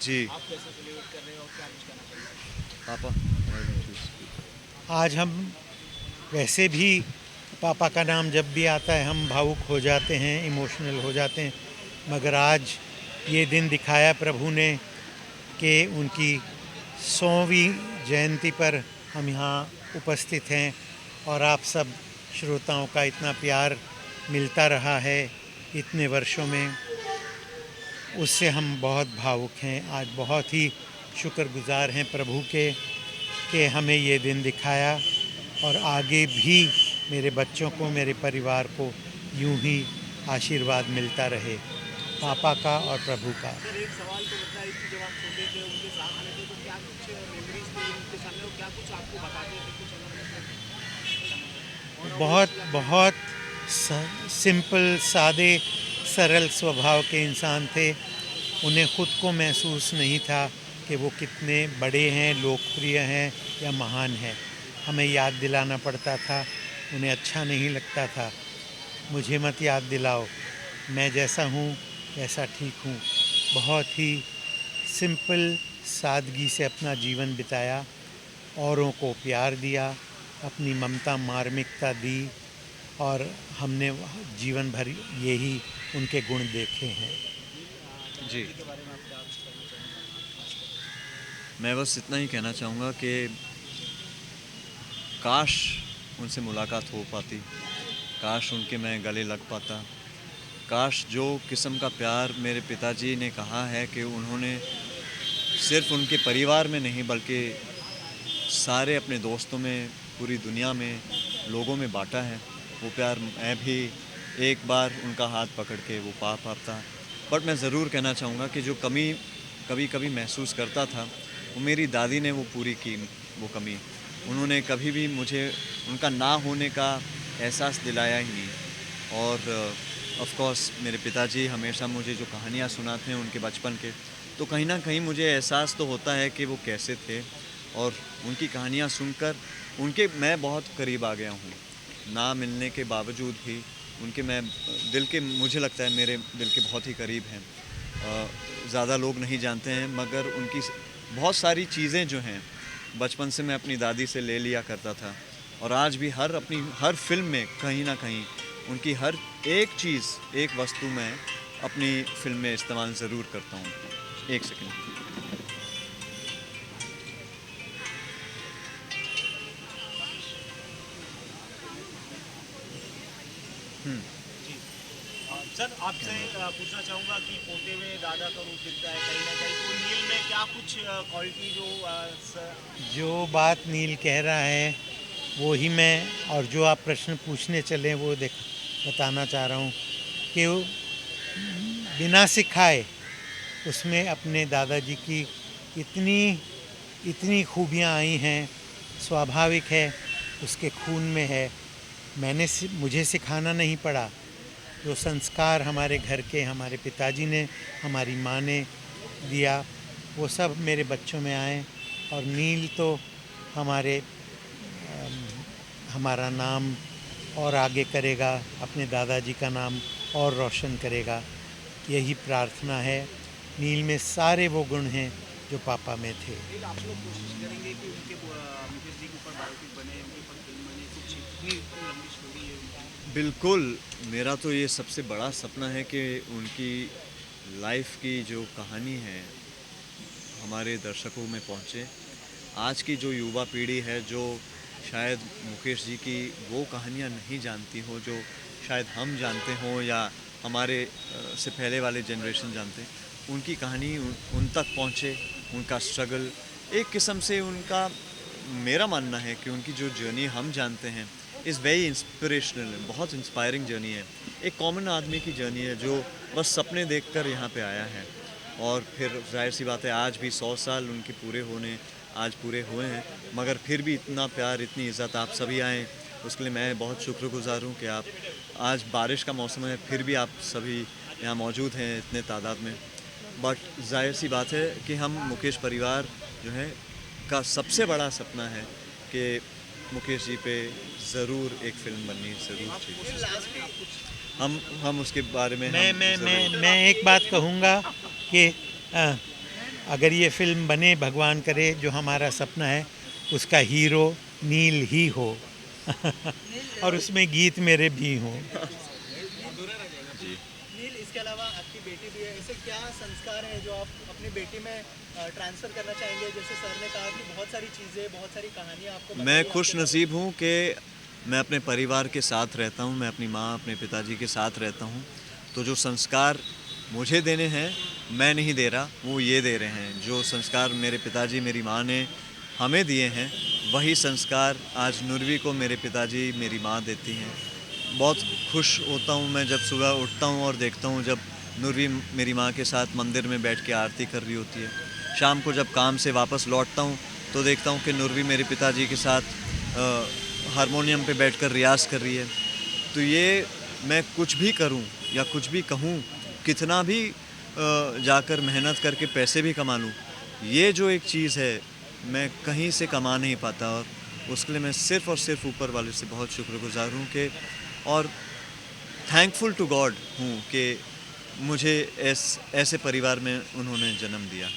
जी। आप कैसे सेलिब्रेट कर रहे हो और क्या कुछ कहना चाहिए? पापा। आज हम वैसे भी पापा का नाम जब भी आता है हम भावुक हो जाते हैं, इमोशनल हो जाते हैं, मगर आज ये दिन दिखाया प्रभु ने कि उनकी 100वीं जयंती पर हम यहाँ उपस्थित हैं और आप सब श्रोताओं का इतना प्यार मिलता रहा है इतने वर्षों में, उससे हम बहुत भावुक हैं। आज बहुत ही शुक्रगुजार हैं प्रभु के कि हमें ये दिन दिखाया और आगे भी मेरे बच्चों को, मेरे परिवार को यूं ही आशीर्वाद मिलता रहे पापा का और प्रभु का। सर एक सवाल तो लगता है कि जब आप छोटे थे उनके साथ में थे तो क्या कुछ मेमोरीज थी उनके सामने और क्या कुछ आपको बताते थे कुछ अलग बहुत बहुत सिंपल, सादे, सरल स्वभाव के इंसान थे। उन्हें ख़ुद को महसूस नहीं था कि वो कितने बड़े हैं, लोकप्रिय हैं या महान हैं। हमें याद दिलाना पड़ता था, उन्हें अच्छा नहीं लगता था। मुझे मत याद दिलाओ, मैं जैसा हूँ वैसा ठीक हूँ। बहुत ही सिंपल सादगी से अपना जीवन बिताया, औरों को प्यार दिया, अपनी ममता मार्मिकता दी और हमने जीवन भर यही उनके गुण देखे हैं। जी, के बारे में आप क्या कुछ कहना चाहेंगे? मैं बस इतना ही कहना चाहूँगा कि काश उनसे मुलाकात हो पाती, काश उनके मैं गले लग पाता, काश जो किस्म का प्यार मेरे पिताजी ने कहा है कि उन्होंने सिर्फ़ उनके परिवार में नहीं बल्कि सारे अपने दोस्तों में, पूरी दुनिया में, लोगों में बाँटा है, वो प्यार मैं भी एक बार उनका हाथ पकड़ के वो पा पाता। बट मैं ज़रूर कहना चाहूँगा कि जो कमी कभी-कभी महसूस करता था, वो मेरी दादी ने वो पूरी की, वो कमी। उन्होंने कभी भी मुझे उनका ना होने का एहसास दिलाया ही नहीं। और ऑफ़ कोर्स मेरे पिताजी हमेशा मुझे जो कहानियाँ सुनाते हैं उनके बचपन के, तो कहीं न कहीं मुझे एहसास तो होता है कि वो कैसे थे और उनकी कहानियाँ सुनकर उनके मैं बहुत करीब आ गया हूँ। ना मिलने के बावजूद भी उनके मैं दिल के, मुझे लगता है मेरे दिल के बहुत ही करीब हैं। ज़्यादा लोग नहीं जानते हैं मगर उनकी बहुत सारी चीज़ें जो हैं बचपन से मैं अपनी दादी से ले लिया करता था और आज भी अपनी हर फ़िल्म में कहीं न कहीं उनकी हर एक चीज़, एक वस्तु मैं अपनी फ़िल्म में इस्तेमाल ज़रूर करता हूँ। 1 सेकंड। सर आपसे पूछना चाहूँगा कि पोते में दादा का रूप दिखता है कहीं ना कहीं, तो नील में क्या कुछ क्वालिटी जो बात नील कह रहा है वो ही मैं, और जो आप प्रश्न पूछने चले वो बताना चाह रहा हूँ कि वो बिना सिखाए उसमें अपने दादाजी की इतनी इतनी खूबियाँ आई हैं, स्वाभाविक है, उसके खून में है। मुझे सिखाना नहीं पड़ा। जो संस्कार हमारे घर के, हमारे पिताजी ने, हमारी माँ ने दिया, वो सब मेरे बच्चों में आए। और नील तो हमारे हमारा नाम और आगे करेगा, अपने दादाजी का नाम और रोशन करेगा, यही प्रार्थना है। नील में सारे वो गुण हैं जो पापा में थे। एक आप लोग कोशिश करेंगे कि उनके मुकेश जी के ऊपर बायोपिक बने, उनके ऊपर फिल्म बने, कुछ इतनी इतनी लंबी स्टोरी है उनकी। बिल्कुल, मेरा तो ये सबसे बड़ा सपना है कि उनकी लाइफ़ की जो कहानी है हमारे दर्शकों में पहुँचे। आज की जो युवा पीढ़ी है जो शायद मुकेश जी की वो कहानियाँ नहीं जानती हो जो शायद हम जानते हों या हमारे से पहले वाले जनरेशन जानते हैं, उनकी कहानी उन तक पहुँचे, उनका स्ट्रगल एक किस्म से उनका, मेरा मानना है कि उनकी जो जर्नी हम जानते हैं इज़ वेरी इंस्पिरेशनल, बहुत इंस्पायरिंग जर्नी है। एक कॉमन आदमी की जर्नी है जो बस सपने देखकर यहाँ पे आया है और फिर ज़ाहिर सी बात है आज भी 100 साल उनके पूरे होने आज पूरे हुए हैं, मगर फिर भी इतना प्यार, इतनी इज़्ज़त आप सभी आएँ, उसके लिए मैं बहुत शुक्रगुज़ार हूँ कि आप, आज बारिश का मौसम है फिर भी आप सभी यहाँ मौजूद हैं इतने तादाद में। बट ज़ाहिर सी बात है कि हम मुकेश परिवार जो है का सबसे बड़ा सपना है कि मुकेश जी पे ज़रूर एक फ़िल्म बननी ज़रूर चाहिए। हम उसके बारे में मैं हम मैं ज़रूर। मैं मैं एक बात कहूँगा कि अगर ये फिल्म बने, भगवान करे, जो हमारा सपना है उसका हीरो नील ही हो और उसमें गीत मेरे भी हों। नील, इसके अलावा आपकी बेटी भी है, ऐसे क्या संस्कार हैं जो आप अपनी बेटी में ट्रांसफर करना चाहेंगे? जैसे सर ने कहा कि बहुत सारी चीज़ें, बहुत सारी कहानियाँ आपको बताई मैं आपके खुश बारे में। नसीब हूँ कि मैं अपने परिवार के साथ रहता हूँ, मैं अपनी माँ, अपने पिताजी के साथ रहता हूँ। तो जो संस्कार मुझे देने हैं, मैं नहीं दे रहा, वो ये दे रहे हैं। जो संस्कार मेरे पिताजी, मेरी माँ ने हमें दिए हैं, वही संस्कार आज नुरवी को मेरे पिताजी, मेरी माँ देती हैं। बहुत खुश होता हूँ मैं जब सुबह उठता हूँ और देखता हूँ जब नुरवी मेरी माँ के साथ मंदिर में बैठ के आरती कर रही होती है। शाम को जब काम से वापस लौटता हूँ तो देखता हूँ कि नुरवी मेरे पिताजी के साथ हारमोनियम पे बैठकर रियाज कर रही है। तो ये मैं कुछ भी करूं या कुछ भी कहूं, कितना भी जाकर मेहनत करके पैसे भी कमा लूं, ये जो एक चीज़ है मैं कहीं से कमा नहीं पाता। और उसके लिए मैं सिर्फ़ और सिर्फ ऊपर वाले से बहुत शुक्रगुज़ार हूं कि और थैंकफुल टू गॉड हूं कि मुझे ऐसे परिवार में उन्होंने जन्म दिया।